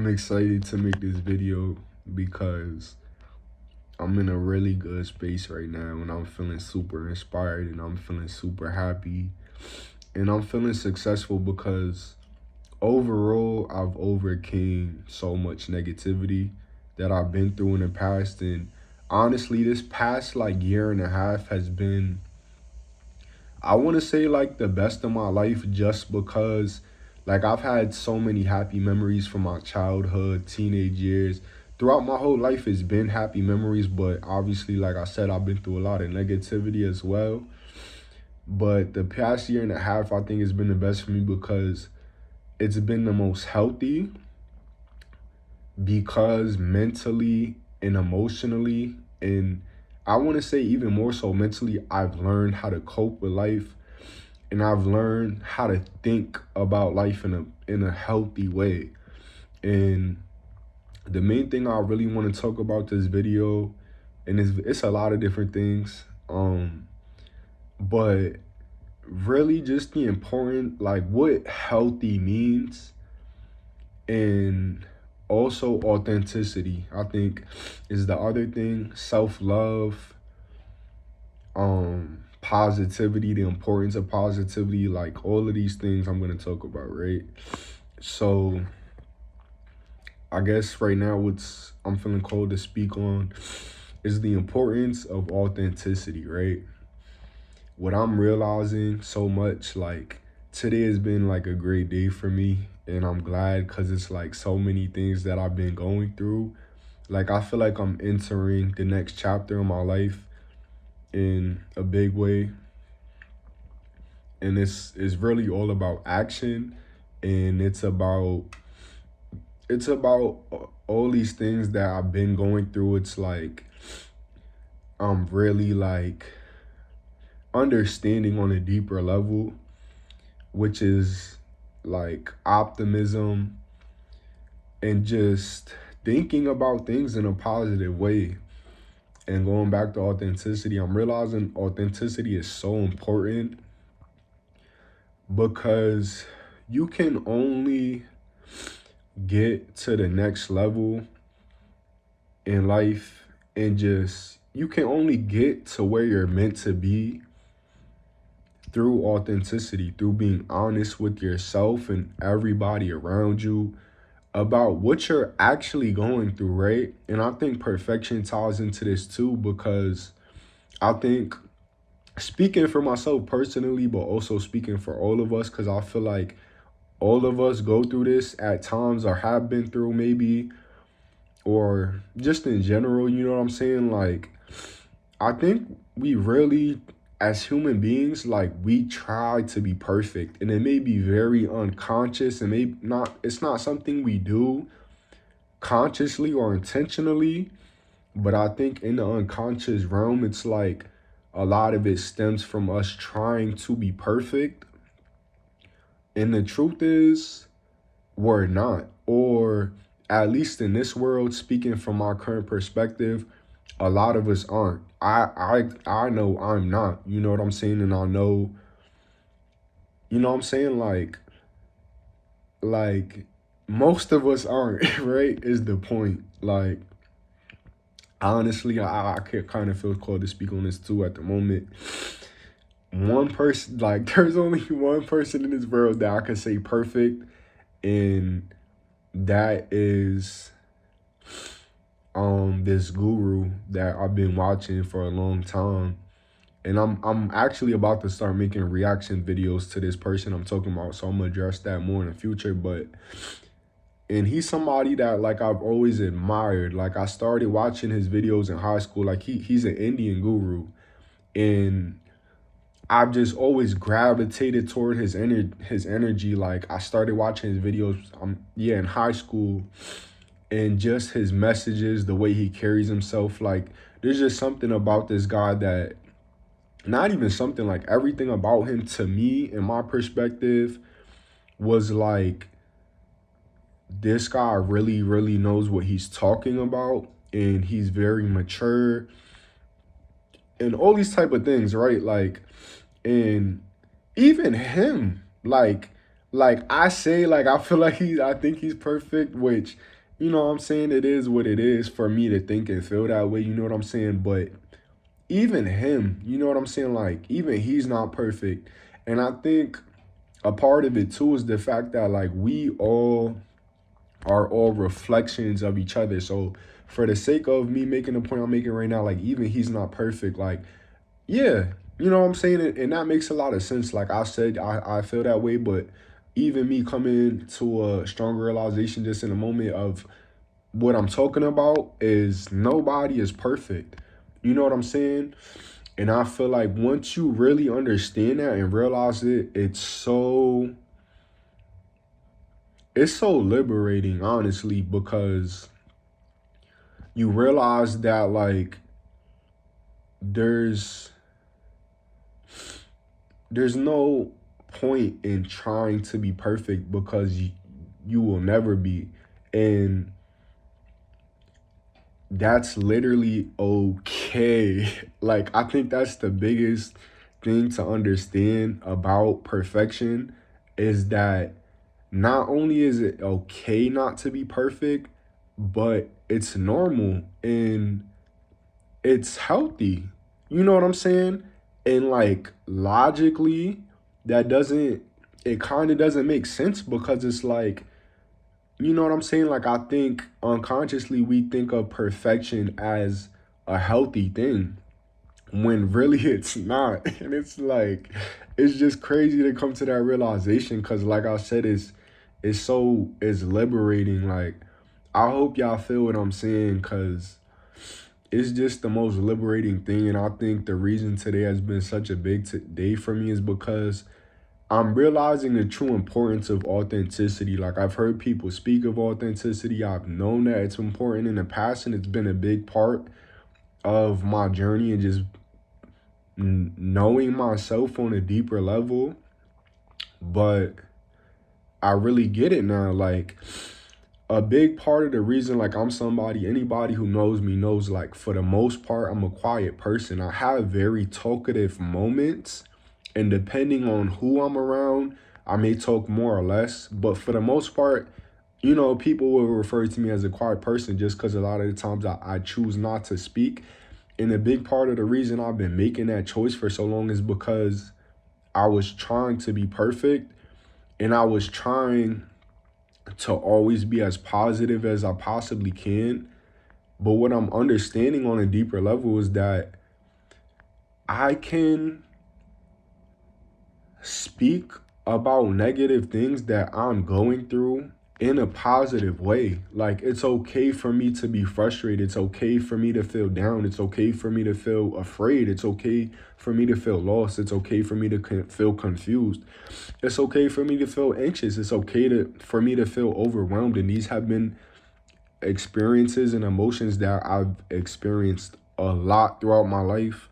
I'm excited to make this video because I'm in a really good space right now and I'm feeling super inspired and I'm feeling super happy and I'm feeling successful because overall I've overcame so much negativity that I've been through in the past. And honestly, this past like year and a half has been, I want to say, like the best of my life, just because like I've had so many happy memories from my childhood, teenage years. Throughout my whole life, it's been happy memories, but obviously, like I said, I've been through a lot of negativity as well. But the past year and a half, I think, has been the best for me because it's been the most healthy, because mentally and emotionally, and I want to say even more so mentally, I've learned how to cope with life and I've learned how to think about life in a healthy way. And the main thing I really want to talk about this video, and it's a lot of different things, but really just the important, like what healthy means, and also authenticity, I think, is the other thing. Self-love, positivity, the importance of positivity, like all of these things I'm going to talk about, right? So I guess right now what's I'm feeling called to speak on is the importance of authenticity, right? What I'm realizing so much, like today has been like a great day for me, and I'm glad because it's like so many things that I've been going through. Like I feel like I'm entering the next chapter of my life in a big way, and it's really all about action, and it's about all these things that I've been going through. It's like I'm really like understanding on a deeper level, which is like optimism and just thinking about things in a positive way. And going back to authenticity, I'm realizing authenticity is so important because you can only get to the next level in life, and just you can only get to where you're meant to be through authenticity, through being honest with yourself and everybody around you about what you're actually going through, right? And I think perfection ties into this too, because I think, speaking for myself personally, but also speaking for all of us, because I feel like all of us go through this at times or have been through maybe, or just in general, you know what I'm saying? Like, I think we really, as human beings, like we try to be perfect, and it may be very unconscious and maybe not, it's not something we do consciously or intentionally, but I think in the unconscious realm, it's like a lot of it stems from us trying to be perfect. And the truth is, we're not. Or at least in this world, speaking from my current perspective, a lot of us aren't. I know I'm not. You know what I'm saying? And I know, you know what I'm saying? Like most of us aren't, right? Is the point. Like, honestly, I kind of feel called to speak on this too at the moment. One person, like, there's only one person in this world that I can say perfect, and that is this guru that I've been watching for a long time. And I'm actually about to start making reaction videos to this person I'm talking about, so I'm gonna address that more in the future. But and he's somebody that like I've always admired. Like, I started watching his videos in high school. Like, he's an Indian guru, and I've just always gravitated toward his energy. Like, I started watching his videos in high school, and just his messages, the way he carries himself. Like, there's just something about this guy that, not even something, like everything about him to me, in my perspective, was like, this guy really, really knows what he's talking about, and he's very mature and all these type of things, right? Like, and even him, like I say, like, I feel like I think he's perfect, which you know what I'm saying, it is what it is for me to think and feel that way, you know what I'm saying? But even him, you know what I'm saying? Like, even he's not perfect. And I think a part of it too is the fact that like we all are all reflections of each other. So for the sake of me making the point I'm making right now, like even he's not perfect, like yeah, you know what I'm saying? And that makes a lot of sense. Like I said, I feel that way, but even me coming to a stronger realization just in a moment of what I'm talking about is nobody is perfect. You know what I'm saying? And I feel like once you really understand that and realize it, it's so liberating, honestly, because you realize that like there's there's no point in trying to be perfect because you will never be. And that's literally okay. Like, I think that's the biggest thing to understand about perfection is that not only is it okay not to be perfect, but it's normal and it's healthy. You know what I'm saying? And like logically, that doesn't, it kind of doesn't make sense because it's like, you know what I'm saying? Like, I think unconsciously we think of perfection as a healthy thing when really it's not. And it's like, it's just crazy to come to that realization because, like I said, it's liberating. Like, I hope y'all feel what I'm saying because it's just the most liberating thing. And I think the reason today has been such a big day for me is because I'm realizing the true importance of authenticity. Like I've heard people speak of authenticity. I've known that it's important in the past and it's been a big part of my journey and just knowing myself on a deeper level. But I really get it now. Like a big part of the reason like I'm somebody, anybody who knows me knows like for the most part I'm a quiet person. I have very talkative moments and depending on who I'm around, I may talk more or less, but for the most part, you know, people will refer to me as a quiet person just because a lot of the times I choose not to speak. And a big part of the reason I've been making that choice for so long is because I was trying to be perfect and I was trying to always be as positive as I possibly can. But what I'm understanding on a deeper level is that I can speak about negative things that I'm going through in a positive way. Like, it's okay for me to be frustrated. It's okay for me to feel down. It's okay for me to feel afraid. It's okay for me to feel lost. It's okay for me to feel confused. It's okay for me to feel anxious. It's okay for me to feel overwhelmed. And these have been experiences and emotions that I've experienced a lot throughout my life.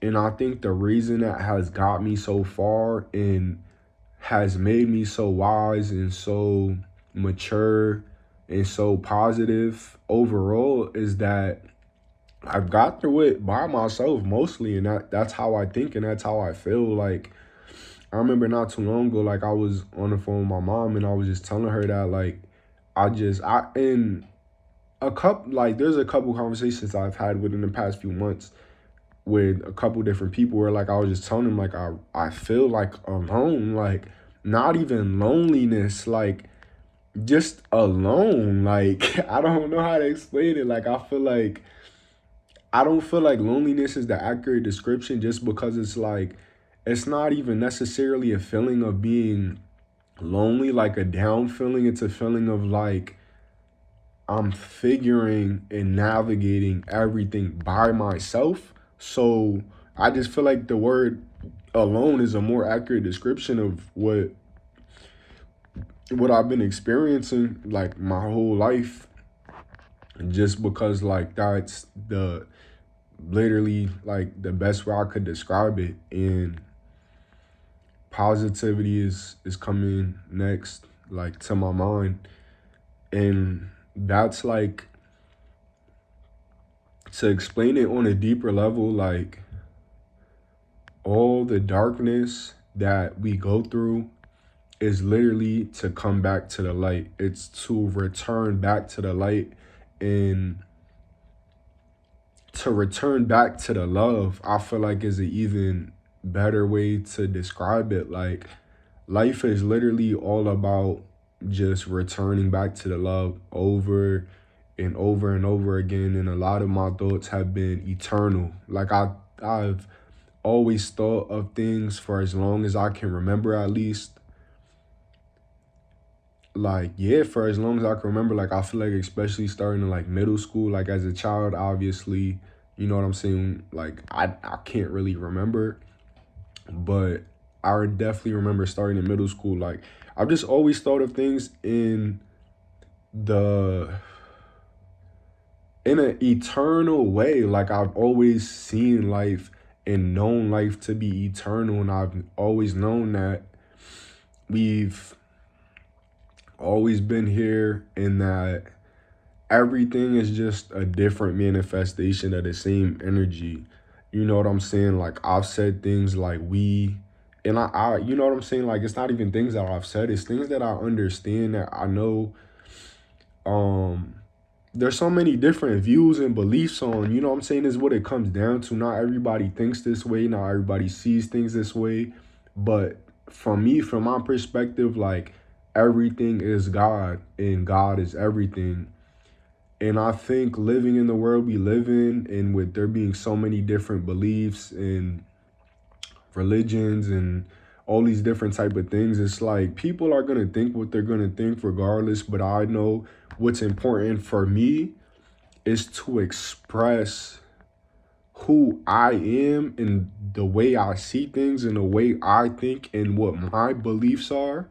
And I think the reason that has got me so far and has made me so wise and so mature and so positive overall is that I've got through it by myself mostly, and that's how I think and that's how I feel. Like I remember not too long ago, like I was on the phone with my mom and I was just telling her that like I in a couple like there's a couple conversations I've had within the past few months with a couple different people where like I was just telling them like I feel like alone, like not even loneliness, like just alone. Like I don't know how to explain it. Like I don't feel like loneliness is the accurate description just because it's like it's not even necessarily a feeling of being lonely, like a down feeling. It's a feeling of like I'm figuring and navigating everything by myself. So I just feel like the word alone is a more accurate description of what I've been experiencing like my whole life. Just because like that's the literally like the best way I could describe it. And positivity is coming next like to my mind. And that's like to explain it on a deeper level, like all the darkness that we go through is literally to come back to the light. It's to return back to the light, and to return back to the love, I feel like is an even better way to describe it. Like, life is literally all about just returning back to the love over and over and over again. And a lot of my thoughts have been eternal. Like, I've always thought of things for as long as I can remember, at least. Like, yeah, for as long as I can remember. Like, I feel like especially starting in like middle school, like as a child, obviously, you know what I'm saying? Like, I can't really remember, but I definitely remember starting in middle school. Like, I've just always thought of things the in an eternal way. Like, I've always seen life and known life to be eternal, and I've always known that we've always been here, and that everything is just a different manifestation of the same energy. You know what I'm saying? Like, I've said things like we, and I you know what I'm saying? Like, it's not even things that I've said, it's things that I understand, that I know. Um, there's so many different views and beliefs on, you know what I'm saying, is what it comes down to. Not everybody thinks this way, not everybody sees things this way. But from me, from my perspective, like, everything is God and God is everything. And I think living in the world we live in, and with there being so many different beliefs and religions and all these different type of things, it's like people are going to think what they're going to think regardless. But I know what's important for me is to express who I am and the way I see things and the way I think and what my beliefs are,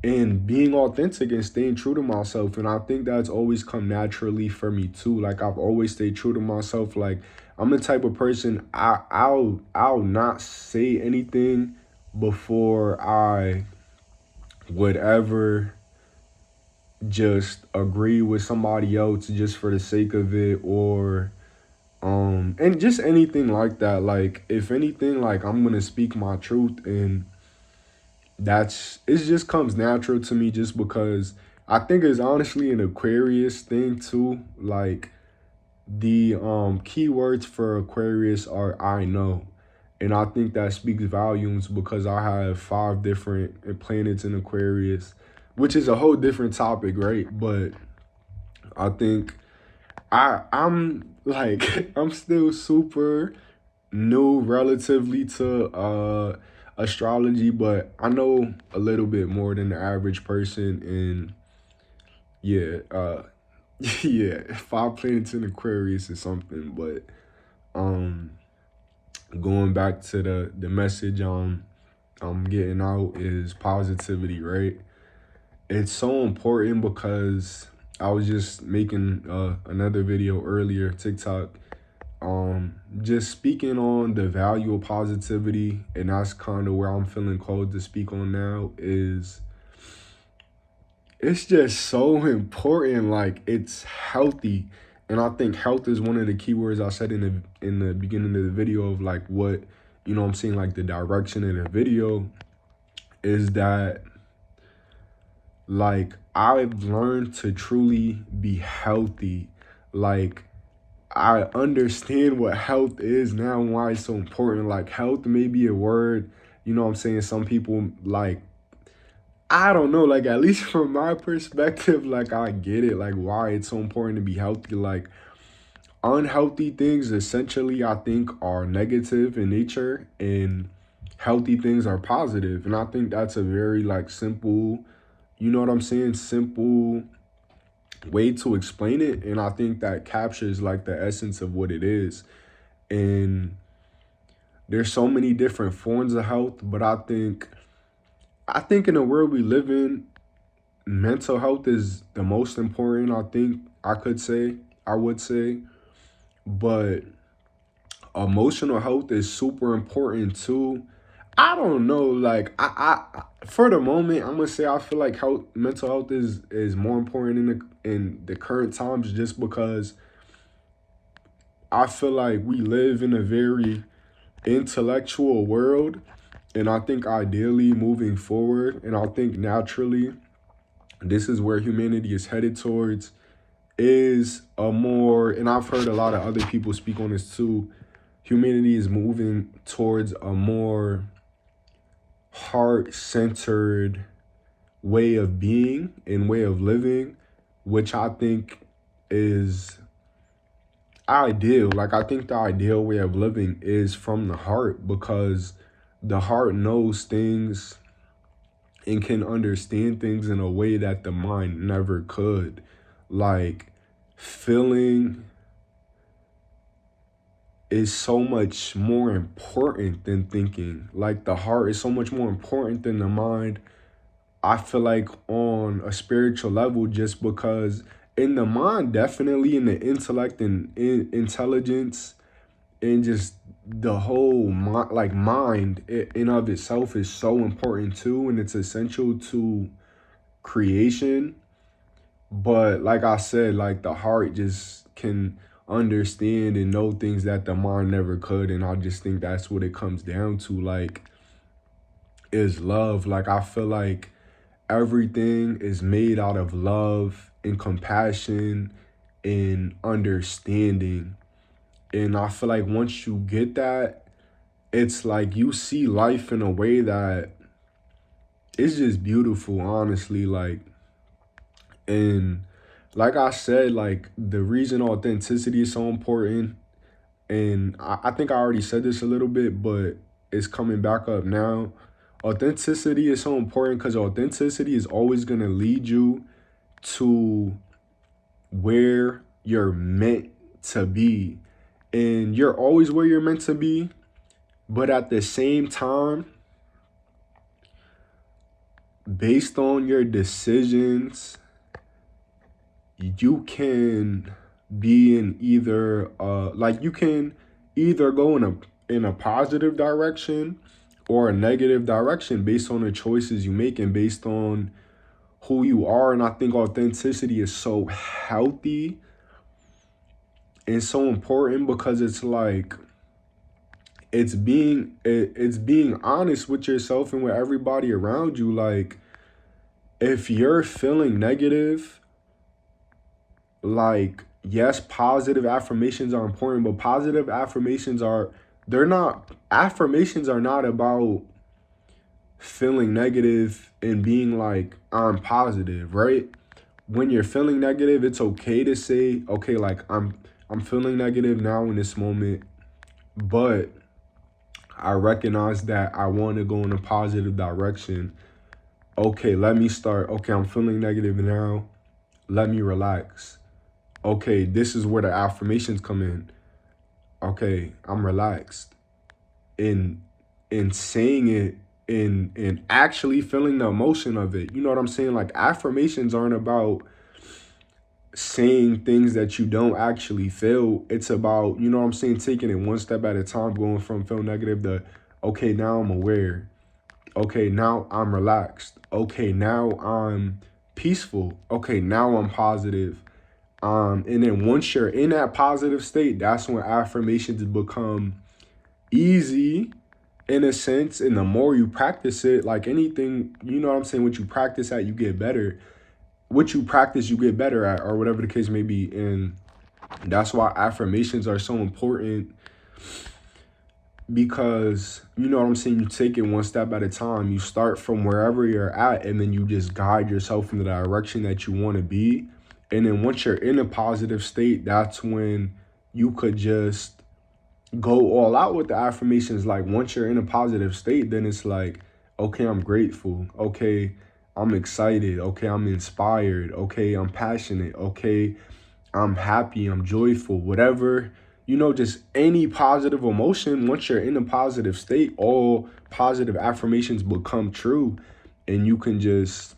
and being authentic and staying true to myself. And I think that's always come naturally for me too. Like, I've always stayed true to myself. Like, I'm the type of person, I'll not say anything before I would ever just agree with somebody else just for the sake of it, or and just anything like that. Like, if anything, like, I'm gonna speak my truth, and it just comes natural to me, just because I think it's honestly an Aquarius thing too. Like, the keywords for Aquarius are I know. And I think that speaks volumes, because I have 5 different planets in Aquarius, which is a whole different topic, right? But I think I'm like I'm still super new relatively to astrology, but I know a little bit more than the average person. And yeah, yeah, 5 planets in Aquarius is something. But um going back to the message I'm getting out is positivity, right? It's so important, because I was just making another video earlier, TikTok, just speaking on the value of positivity. And that's kind of where I'm feeling called to speak on now. Is it's just so important. Like, it's healthy. And I think health is one of the keywords I said in the beginning of the video, of like what, you know what I'm saying, like the direction of the video is that, like, I've learned to truly be healthy. Like, I understand what health is now and why it's so important. Like, health may be a word, you know what I'm saying, some people, like, I don't know, like, at least from my perspective, like, I get it, like, why it's so important to be healthy. Like, unhealthy things essentially, I think, are negative in nature, and healthy things are positive. And I think that's a very, like, simple, you know what I'm saying, simple way to explain it. And I think that captures, like, the essence of what it is. And there's so many different forms of health, but I think in the world we live in, mental health is the most important. I would say, but emotional health is super important too. I don't know, like, for the moment, I'm gonna say I feel like mental health is more important in the current times, just because I feel like we live in a very intellectual world, And I think ideally moving forward, and I think naturally, this is where humanity is headed towards, is a more, and I've heard a lot of other people speak on this too, humanity is moving towards a more heart-centered way of being and way of living, which I think is ideal. Like, I think the ideal way of living is from the heart, because the heart knows things and can understand things in a way that the mind never could. Like, feeling is so much more important than thinking. Like, the heart is so much more important than the mind, I feel like, on a spiritual level, just because in the mind, definitely in the intellect and intelligence and just the whole mind in of itself is so important too, and it's essential to creation. But like I said, like, the heart just can understand and know things that the mind never could, and I just think that's what it comes down to, like, is love. Like, I feel like everything is made out of love and compassion and understanding. And I feel like once you get that, it's like you see life in a way that it's just beautiful, honestly. Like, and like I said, like, the reason authenticity is so important, and I think I already said this a little bit, but it's coming back up now. Authenticity is so important because authenticity is always going to lead you to where you're meant to be. And you're always where you're meant to be, but at the same time, based on your decisions, you can be in either like, you can either go in a positive direction or a negative direction based on the choices you make and based on who you are. And I think authenticity is so healthy and so important because it's like, it's being honest with yourself and with everybody around you. Like, if you're feeling negative, like, yes, positive affirmations are important, but positive affirmations are, they're not, affirmations are not about feeling negative and being like, I'm positive, right? When you're feeling negative, it's okay to say, okay, like, I'm feeling negative now in this moment, but I recognize that I want to go in a positive direction. Okay, let me start. Okay, I'm feeling negative now. Let me relax. Okay, this is where the affirmations come in. Okay, I'm relaxed. In saying it, in actually feeling the emotion of it. You know what I'm saying? Like, affirmations aren't about saying things that you don't actually feel. It's about, you know what I'm saying, taking it one step at a time, going from feel negative to, okay, now I'm aware. Okay, now I'm relaxed. Okay, now I'm peaceful. Okay, now I'm positive. And then once you're in that positive state, that's when affirmations become easy in a sense. And the more you practice it, like anything, you know what I'm saying, what you practice at, you get better. What you practice, you get better at, or whatever the case may be. And that's why affirmations are so important, because, you know what I'm saying, you take it one step at a time. You start from wherever you're at, and then you just guide yourself in the direction that you want to be. And then once you're in a positive state, that's when you could just go all out with the affirmations. Like, once you're in a positive state, then it's like, okay, I'm grateful. Okay, I'm excited. Okay, I'm inspired. Okay, I'm passionate. Okay, I'm happy, I'm joyful, whatever, you know, just any positive emotion. Once you're in a positive state, all positive affirmations become true. And you can just,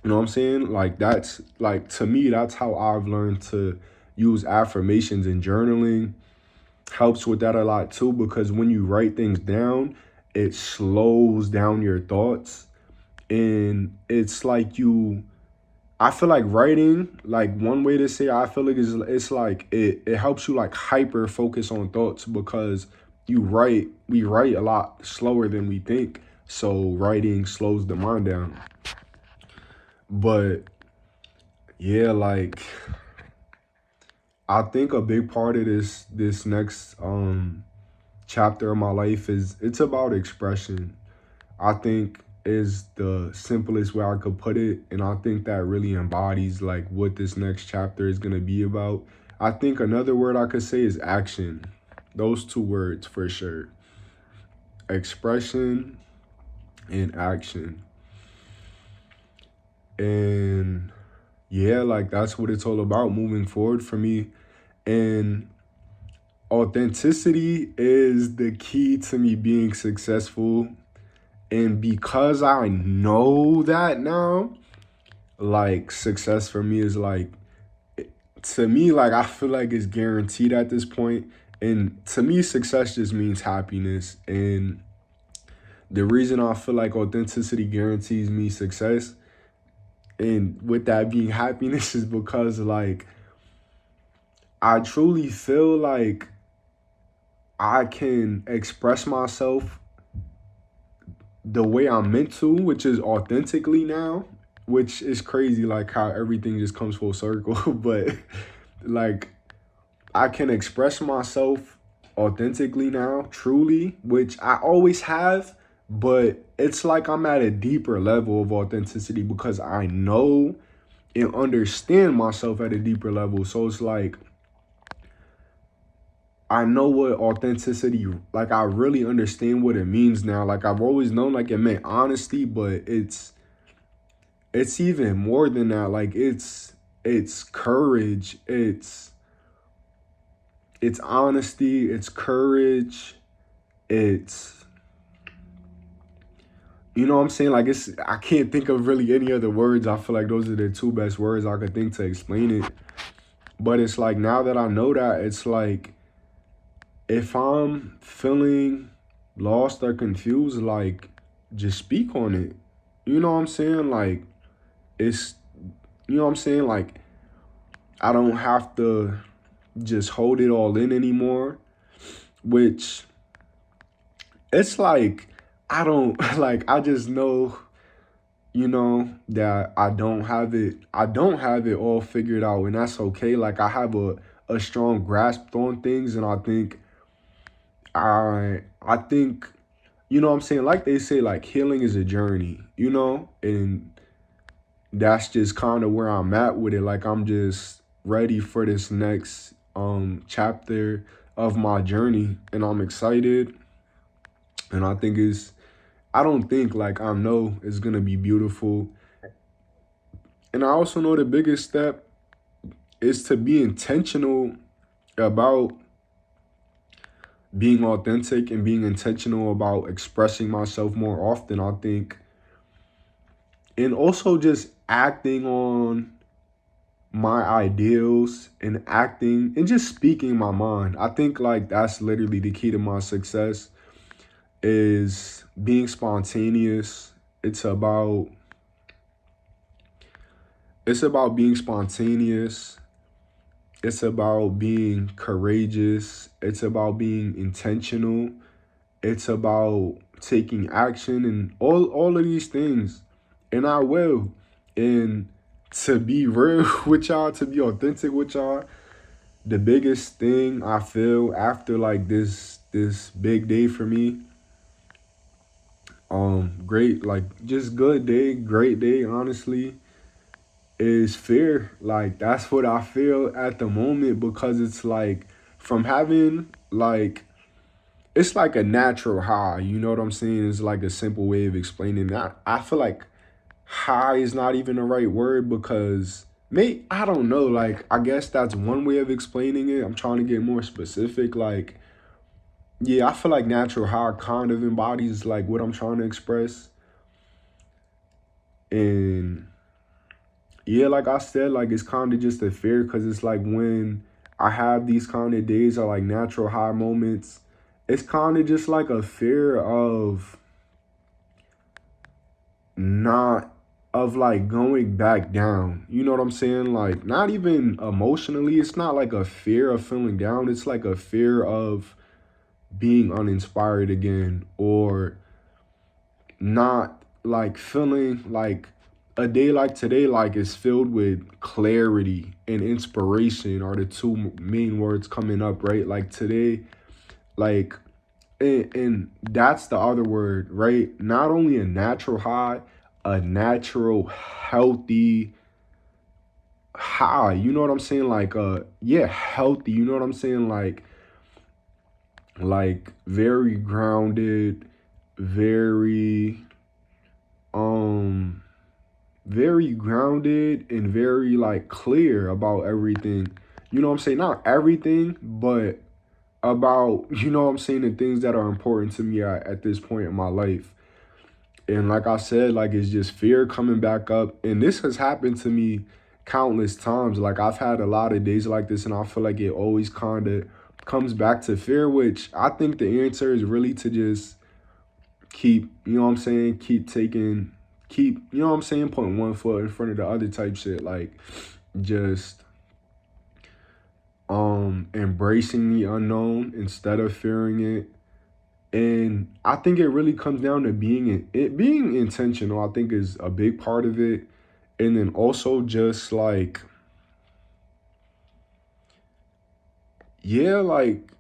you know what I'm saying? Like, that's, like, to me, that's how I've learned to use affirmations. And journaling helps with that a lot too, because when you write things down, it slows down your thoughts. And it's like I feel like writing, like, one way to say it, I feel like it's like it helps you like hyper focus on thoughts, because we write a lot slower than we think. So writing slows the mind down. But yeah, like I think a big part of this next chapter of my life is it's about expression. I think is the simplest way I could put it, and I think that really embodies like what this next chapter is going to be about. I think another word I could say is action. Those two words for sure. Expression and action. And yeah, like that's what it's all about moving forward for me. And authenticity is the key to me being successful. And because I know that now, like success for me is like, to me, like I feel like it's guaranteed at this point. And to me, success just means happiness. And the reason I feel like authenticity guarantees me success, and with that being happiness, is because like I truly feel like I can express myself the way I'm meant to, which is authentically now, which is crazy, like how everything just comes full circle. But like I can express myself authentically now, truly, which I always have, but it's like I'm at a deeper level of authenticity because I know and understand myself at a deeper level. So it's like I know what authenticity, like I really understand what it means now. Like I've always known like it meant honesty, but it's even more than that. Like it's courage, it's honesty, it's courage, it's, you know what I'm saying? Like I can't think of really any other words. I feel like those are the two best words I could think to explain it. But it's like now that I know that, it's like if I'm feeling lost or confused, like just speak on it. You know what I'm saying? Like it's, you know what I'm saying? Like I don't have to just hold it all in anymore, which it's like I don't like I just know, you know, that I don't have it all figured out, and that's okay. Like I have a strong grasp on things, and I think, you know what I'm saying, like they say, like healing is a journey, you know, and that's just kind of where I'm at with it. Like I'm just ready for this next chapter of my journey, and I'm excited. And I think it's, I don't think, like I know it's gonna be beautiful. And I also know the biggest step is to be intentional about being authentic and being intentional about expressing myself more often, I think. And also just acting on my ideals and acting and just speaking my mind. I think like that's literally the key to my success is being spontaneous. It's about being spontaneous. It's about being courageous. It's about being intentional. It's about taking action and all of these things. And I will. And to be real with y'all, to be authentic with y'all, the biggest thing I feel after like this big day for me, great, like just good day, great day, honestly, is fear. Like that's what I feel at the moment because it's like from having like it's like a natural high, you know what I'm saying? It's like a simple way of explaining that. I feel like high is not even the right word because I don't know, like I guess that's one way of explaining it. I'm trying to get more specific. Like, yeah, I feel like natural high kind of embodies like what I'm trying to express. And yeah, like I said, like it's kind of just a fear because it's like when I have these kind of days or like natural high moments, it's kind of just like a fear of not, of like going back down. You know what I'm saying? Like not even emotionally. It's not like a fear of feeling down. It's like a fear of being uninspired again, or not like feeling like a day like today like is filled with clarity and inspiration are the two main words coming up, right? Like today, like, and that's the other word, right? Not only a natural high, a natural healthy high, you know what I'm saying? Like yeah, healthy, you know what I'm saying? Like very grounded, very um very grounded and very like clear about everything. You know what I'm saying? Not everything, but about, you know what I'm saying, the things that are important to me at this point in my life. And like I said, like it's just fear coming back up. And this has happened to me countless times. Like I've had a lot of days like this, and I feel like it always kind of comes back to fear, which I think the answer is really to just keep, you know what I'm saying, keep, you know what I'm saying, putting one foot in front of the other type shit. Like just embracing the unknown instead of fearing it. And I think it really comes down to being intentional, I think is a big part of it. And then also just like, yeah, like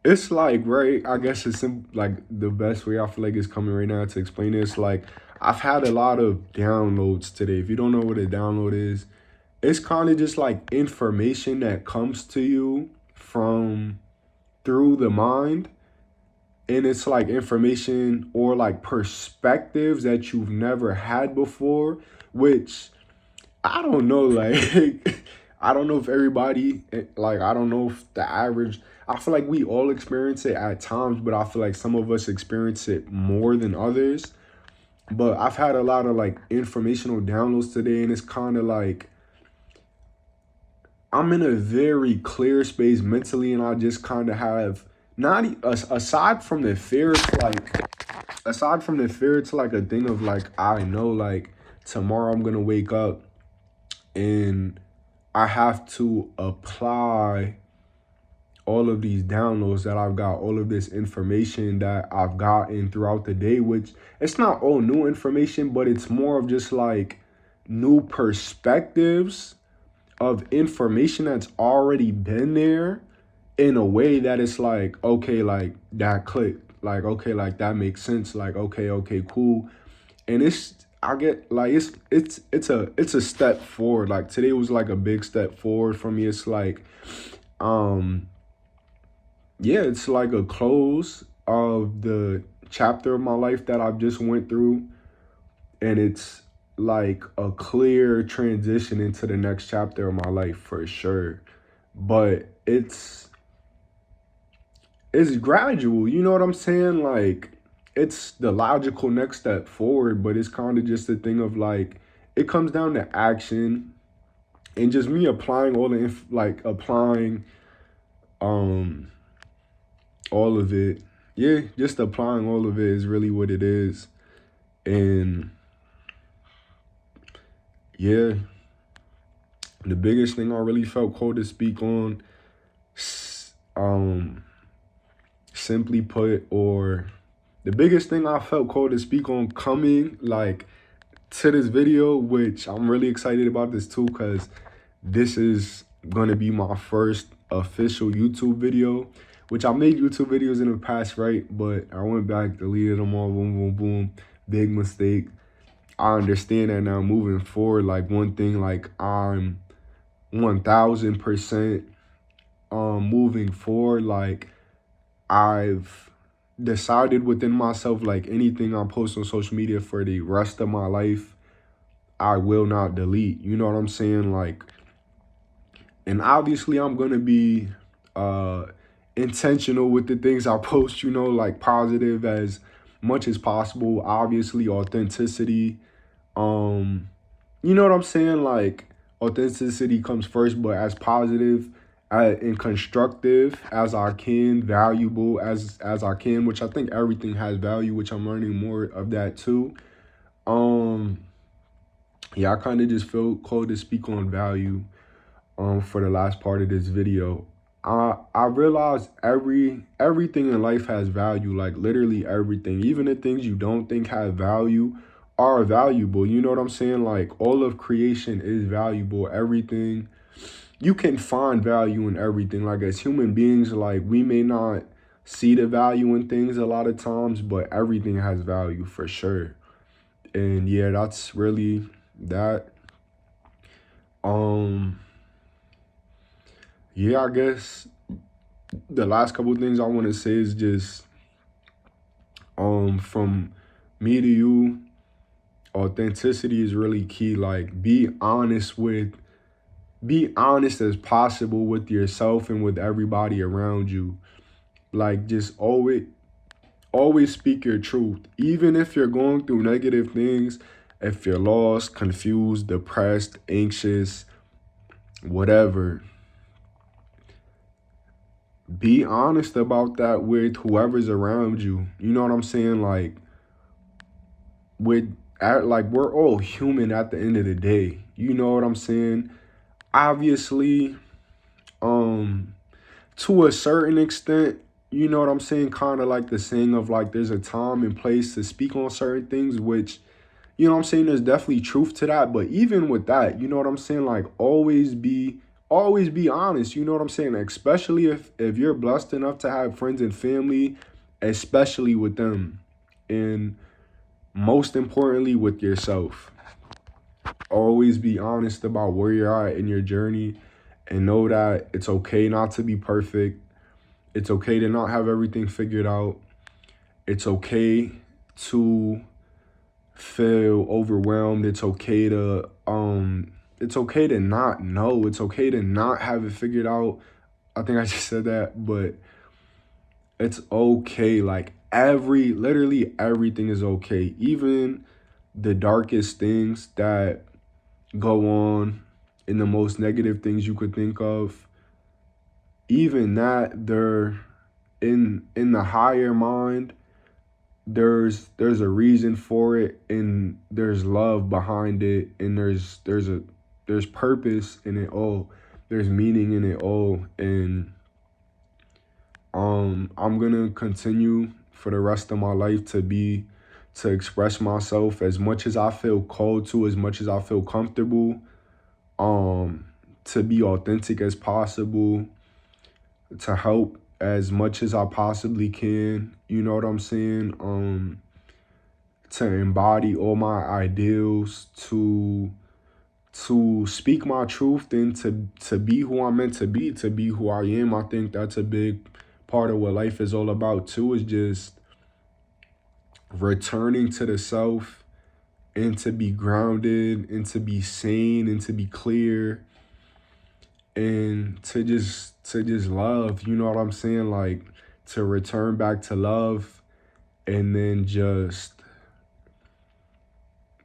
it's like, right, I guess it's like the best way I feel like it's coming right now to explain this. Like I've had a lot of downloads today. If you don't know what a download is, it's kind of just like information that comes to you from through the mind, and it's like information or like perspectives that you've never had before, which I don't know, like I don't know if everybody, like I don't know if the average, I feel like we all experience it at times, but I feel like some of us experience it more than others. But I've had a lot of like informational downloads today, and it's kind of like I'm in a very clear space mentally, and I just kind of have not aside from the fear, it's like aside from the fear, it's like a thing of like I know like tomorrow I'm gonna wake up and I have to apply all of these downloads that I've got, all of this information that I've gotten throughout the day, which it's not all new information, but it's more of just like new perspectives of information that's already been there in a way that it's like, okay, like that clicked. Like, okay, like that makes sense. Like, okay, cool. And it's I get like it's a step forward. Like today was like a big step forward for me. It's like um yeah, it's like a close of the chapter of my life that I've just went through, and it's like a clear transition into the next chapter of my life for sure. But it's gradual, you know what I'm saying? Like it's the logical next step forward, but it's kind of just a thing of like it comes down to action and just me applying like applying um all of it. Yeah, just applying all of it is really what it is. And yeah, the biggest thing I really felt called to speak on, um, simply put, or the biggest thing I felt called to speak on coming like to this video, which I'm really excited about this too, because this is gonna be my first official YouTube video, which I made YouTube videos in the past, right? But I went back, deleted them all, boom, boom, boom. Big mistake. I understand that now moving forward, like one thing, like I'm 1000% moving forward, like I've decided within myself, like anything I post on social media for the rest of my life, I will not delete. You know what I'm saying? Like, and obviously I'm gonna be uh intentional with the things I post, you know, like positive as much as possible. Obviously authenticity. Um, you know what I'm saying? Like authenticity comes first, but as positive and constructive as I can, valuable as I can, which I think everything has value, which I'm learning more of that too. Um, yeah, I kind of just feel called to speak on value for the last part of this video. I realize everything in life has value, like literally everything. Even the things you don't think have value are valuable. You know what I'm saying? Like all of creation is valuable. Everything, you can find value in everything. Like as human beings, like we may not see the value in things a lot of times, but everything has value for sure. And yeah, that's really that. Um yeah, I guess the last couple of things I want to say is just from me to you, authenticity is really key. Like be honest as possible with yourself and with everybody around you. Like just always speak your truth. Even if you're going through negative things, if you're lost, confused, depressed, anxious, whatever, be honest about that with whoever's around you. You know what I'm saying? Like we're all human at the end of the day. You know what I'm saying? Obviously, um, to a certain extent, you know what I'm saying? Kind of like the saying of like there's a time and place to speak on certain things, which, you know what I'm saying, there's definitely truth to that. But even with that, you know what I'm saying? Like always be honest, you know what I'm saying? Especially if you're blessed enough to have friends and family, especially with them. And most importantly with yourself. Always be honest about where you're at in your journey and know that it's okay not to be perfect. It's okay to not have everything figured out. It's okay to feel overwhelmed. It's okay to not know. It's okay to not have it figured out. I think I just said that, but it's okay. Like literally everything is okay. Even the darkest things that go on and the most negative things you could think of, even that, they're in the higher mind, there's a reason for it, and there's love behind it, and there's purpose in it all. There's meaning in it all. And I'm gonna continue for the rest of my life to express myself as much as I feel called to, as much as I feel comfortable, to be authentic as possible, to help as much as I possibly can, you know what I'm saying? To embody all my ideals, to speak my truth, and to be who I'm meant to be who I am. I think that's a big part of what life is all about too, is just returning to the self, and to be grounded, and to be sane, and to be clear, and to just love, you know what I'm saying? Like to return back to love, and then just,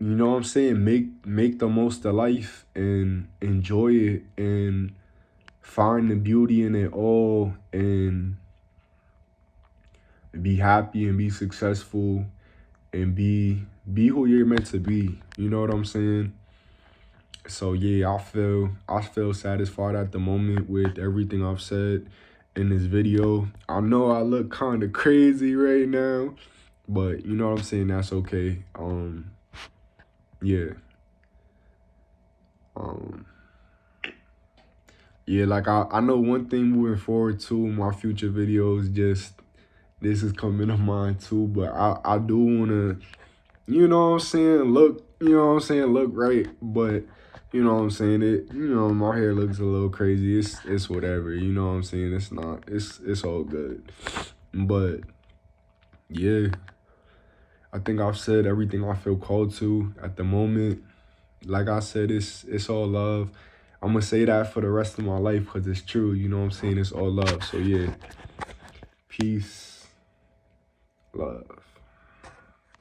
you know what I'm saying, make the most of life and enjoy it and find the beauty in it all, and be happy and be successful and be who you're meant to be. You know what I'm saying? So yeah, I feel satisfied at the moment with everything I've said in this video. I know I look kind of crazy right now, but you know what I'm saying, that's okay. Yeah. Um yeah, like I know one thing moving forward too, my future videos, just this is coming to mind too, but I do wanna, you know what I'm saying, look right, but you know what I'm saying, my hair looks a little crazy. It's whatever, you know what I'm saying? It's all good. But yeah, I think I've said everything I feel called to at the moment. Like I said, it's all love. I'm gonna say that for the rest of my life because it's true, you know what I'm saying? It's all love. So yeah, peace, love.